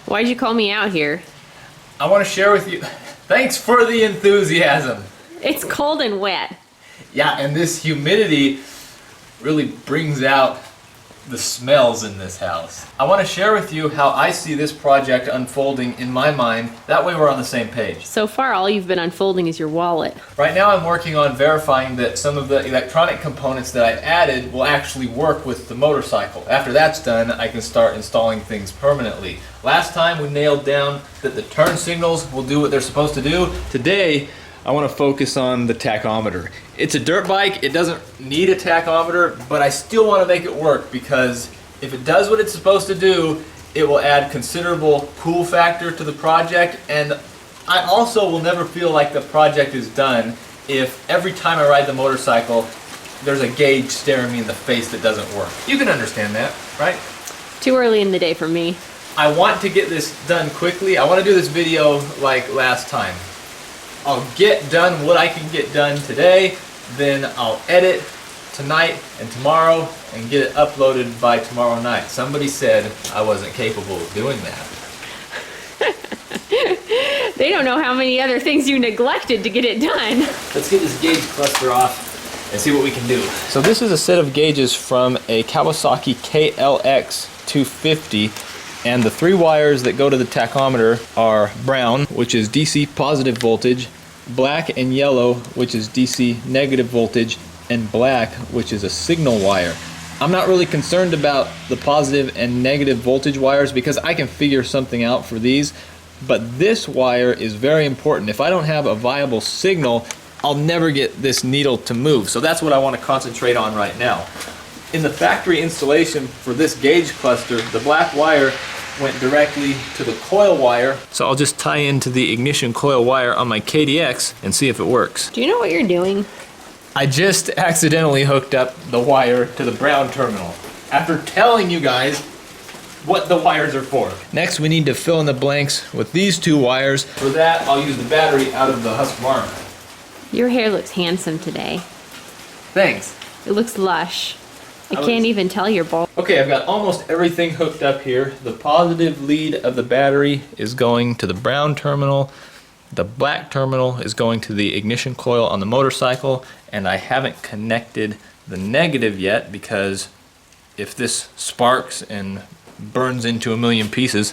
Why'd you call me out here? I want to share with you. Thanks for the enthusiasm. It's cold and wet. Yeah, and this humidity really brings out the smells in this house. I want to share with you how I see this project unfolding in my mind. That way we're on the same page. So far, all you've been unfolding is your wallet. Right now I'm working on verifying that some of the electronic components that I've added will actually work with the motorcycle. After that's done, I can start installing things permanently. Last time we nailed down that the turn signals will do what they're supposed to do. Today, I want to focus on the tachometer. It's a dirt bike, it doesn't need a tachometer, but I still want to make it work because if it does what it's supposed to do, it will add considerable cool factor to the project, and I also will never feel like the project is done if every time I ride the motorcycle, there's a gauge staring me in the face that doesn't work. You can understand that, right? Too early in the day for me. I want to get this done quickly. I want to do this video like last time. I'll get done what I can get done today, then I'll edit tonight and tomorrow and get it uploaded by tomorrow night. Somebody said I wasn't capable of doing that. They don't know how many other things you neglected to get it done. Let's get this gauge cluster off and see what we can do. So this is a set of gauges from a Kawasaki KLX 250. And the three wires that go to the tachometer are brown, which is DC positive voltage, black and yellow, which is DC negative voltage, and black, which is a signal wire. I'm not really concerned about the positive and negative voltage wires because I can figure something out for these, but this wire is very important. If I don't have a viable signal, I'll never get this needle to move. So that's what I want to concentrate on right now. In the factory installation for this gauge cluster, the black wire went directly to the coil wire. So I'll just tie into the ignition coil wire on my KDX and see if it works. Do you know what you're doing? I just accidentally hooked up the wire to the brown terminal after telling you guys what the wires are for. Next, we need to fill in the blanks with these two wires. For that, I'll use the battery out of the Husqvarna. Your hair looks handsome today. Thanks. It looks lush. I can't even tell you're bald. Okay, I've got almost everything hooked up here. The positive lead of the battery is going to the brown terminal. The black terminal is going to the ignition coil on the motorcycle, and I haven't connected the negative yet because if this sparks and burns into a million pieces,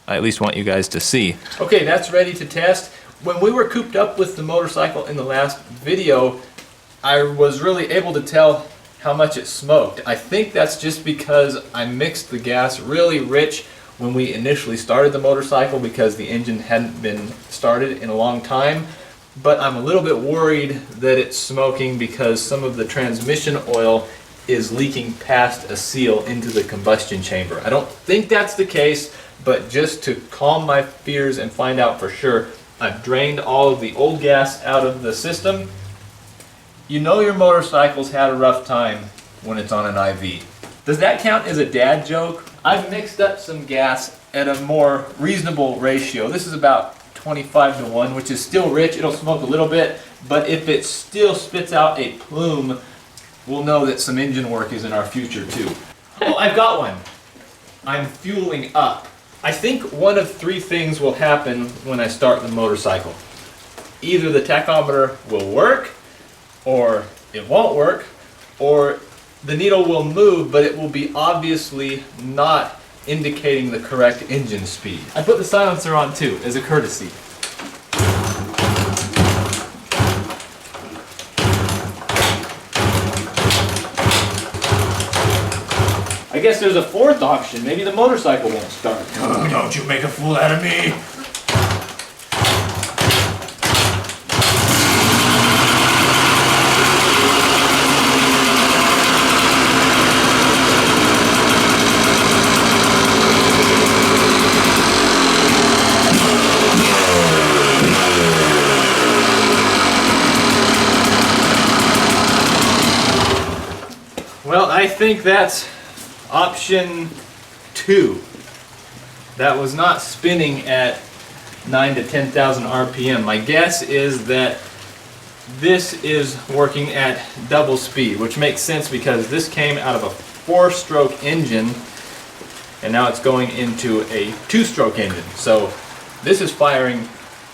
I at least want you guys to see. Okay, that's ready to test. When we were cooped up with the motorcycle in the last video, I was really able to tell how much it smoked. I think that's just because I mixed the gas really rich when we initially started the motorcycle because the engine hadn't been started in a long time. But I'm a little bit worried that it's smoking because some of the transmission oil is leaking past a seal into the combustion chamber. I don't think that's the case, but just to calm my fears and find out for sure, I've drained all of the old gas out of the system. You know your motorcycle's had a rough time when it's on an IV. Does that count as a dad joke? I've mixed up some gas at a more reasonable ratio. This is about 25-to-1, which is still rich. It'll smoke a little bit, but if it still spits out a plume, we'll know that some engine work is in our future too. Oh, I've got one. I'm fueling up. I think one of three things will happen when I start the motorcycle. Either the tachometer will work, or it won't work, or the needle will move, but it will be obviously not indicating the correct engine speed. I put the silencer on too, as a courtesy. I guess there's a fourth option. Maybe the motorcycle won't start. Oh, don't you make a fool out of me! Well, I think that's option 2. That was not spinning at 9 to 10,000 RPM. My guess is that this is working at double speed, which makes sense because this came out of a 4-stroke engine and now it's going into a two-stroke engine. So this is firing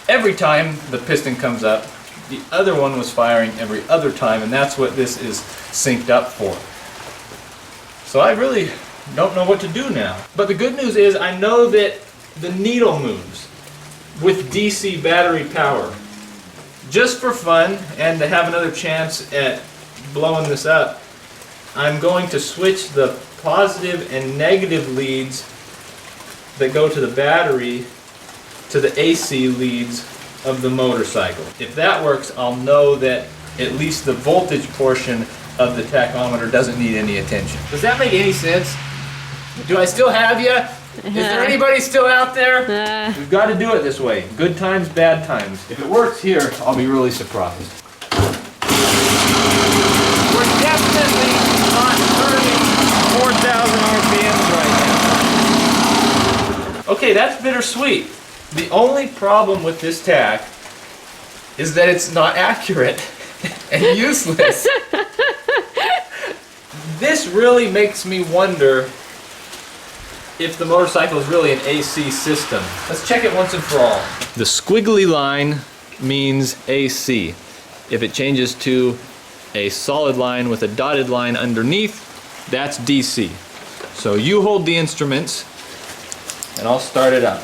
every time the piston comes up. The other one was firing every other time, and that's what this is synced up for. So I really don't know what to do now. But the good news is I know that the needle moves with DC battery power. Just for fun and to have another chance at blowing this up, I'm going to switch the positive and negative leads that go to the battery to the AC leads of the motorcycle. If that works, I'll know that at least the voltage portion of the tachometer doesn't need any attention. Does that make any sense? Do I still have you? Is there anybody still out there? We've got to do it this way. Good times, bad times. If it works here, I'll be really surprised. We're definitely not turning 4,000 RPMs right now. Okay, that's bittersweet. The only problem with this tach is that it's not accurate and useless. This really makes me wonder if the motorcycle is really an AC system. Let's check it once and for all. The squiggly line means AC. If it changes to a solid line with a dotted line underneath, that's DC. So you hold the instruments and I'll start it up.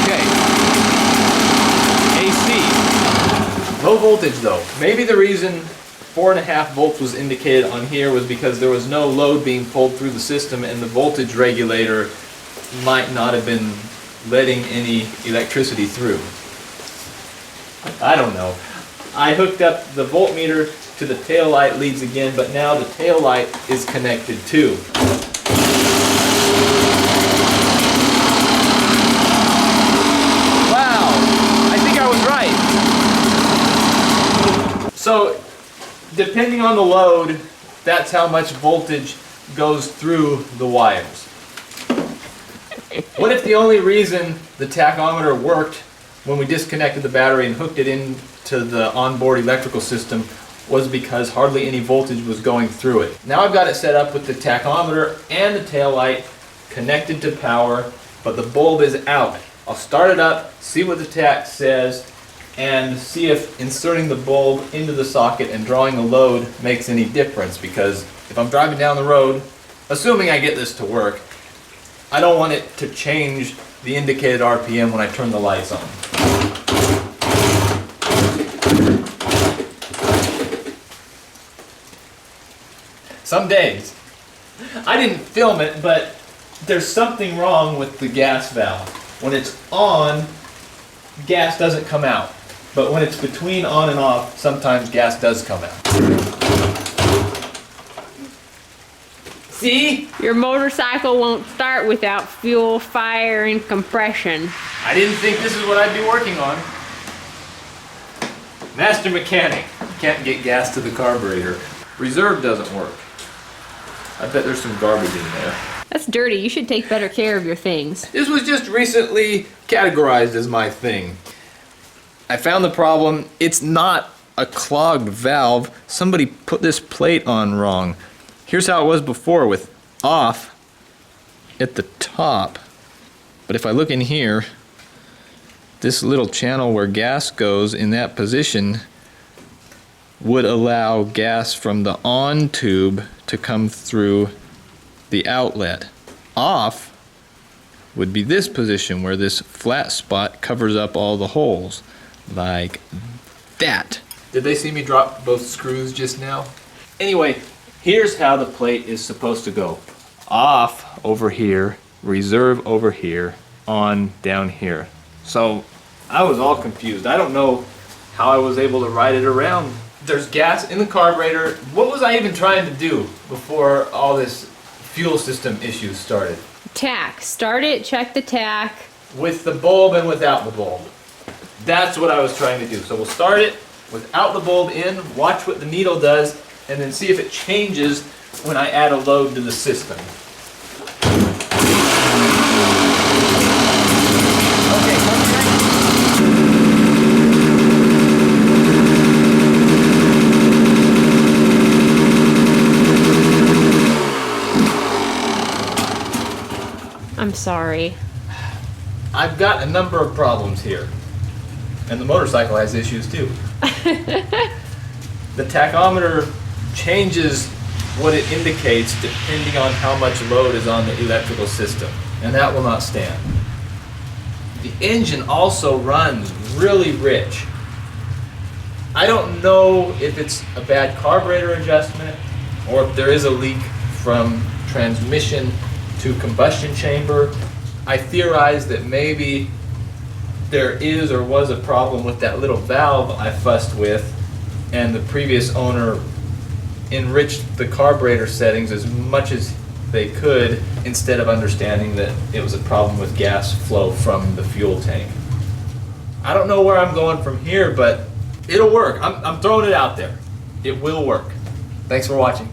Okay. AC. Low voltage though. Maybe the reason 4.5 volts was indicated on here was because there was no load being pulled through the system and the voltage regulator might not have been letting any electricity through. I don't know. I hooked up the voltmeter to the tail light leads again, but now the tail light is connected too. Wow, I think I was right. So, depending on the load, that's how much voltage goes through the wires. What if the only reason the tachometer worked when we disconnected the battery and hooked it into the onboard electrical system was because hardly any voltage was going through it? Now I've got it set up with the tachometer and the taillight connected to power, but the bulb is out. I'll start it up, see what the tach says, and see if inserting the bulb into the socket and drawing the load makes any difference, because if I'm driving down the road, assuming I get this to work, I don't want it to change the indicated RPM when I turn the lights on. Some days, I didn't film it, but there's something wrong with the gas valve. When it's on, gas doesn't come out. But when it's between on and off, sometimes gas does come out. See? Your motorcycle won't start without fuel, fire, and compression. I didn't think this is what I'd be working on. Master mechanic. Can't get gas to the carburetor. Reserve doesn't work. I bet there's some garbage in there. That's dirty. You should take better care of your things. This was just recently categorized as my thing. I found the problem. It's not a clogged valve. Somebody put this plate on wrong. Here's how it was before with off at the top. But if I look in here, this little channel where gas goes in that position would allow gas from the on tube to come through the outlet. Off would be this position where this flat spot covers up all the holes, like that. Did they see me drop both screws just now? Anyway, here's how the plate is supposed to go. Off over here, reserve over here, on down here. So I was all confused. I don't know how I was able to ride it around. There's gas in the carburetor. What was I even trying to do before all this fuel system issues started? Tach. Start it, check the tach. With the bulb and without the bulb. That's what I was trying to do. So we'll start it without the bulb in, watch what the needle does, and then see if it changes when I add a load to the system. I'm sorry. I've got a number of problems here. And the motorcycle has issues too. The tachometer changes what it indicates depending on how much load is on the electrical system, and that will not stand. The engine also runs really rich. I don't know if it's a bad carburetor adjustment or if there is a leak from transmission to combustion chamber. I theorize that maybe there is or was a problem with that little valve I fussed with, and the previous owner enriched the carburetor settings as much as they could instead of understanding that it was a problem with gas flow from the fuel tank. I don't know where I'm going from here, but it'll work. I'm throwing it out there. It will work. Thanks for watching.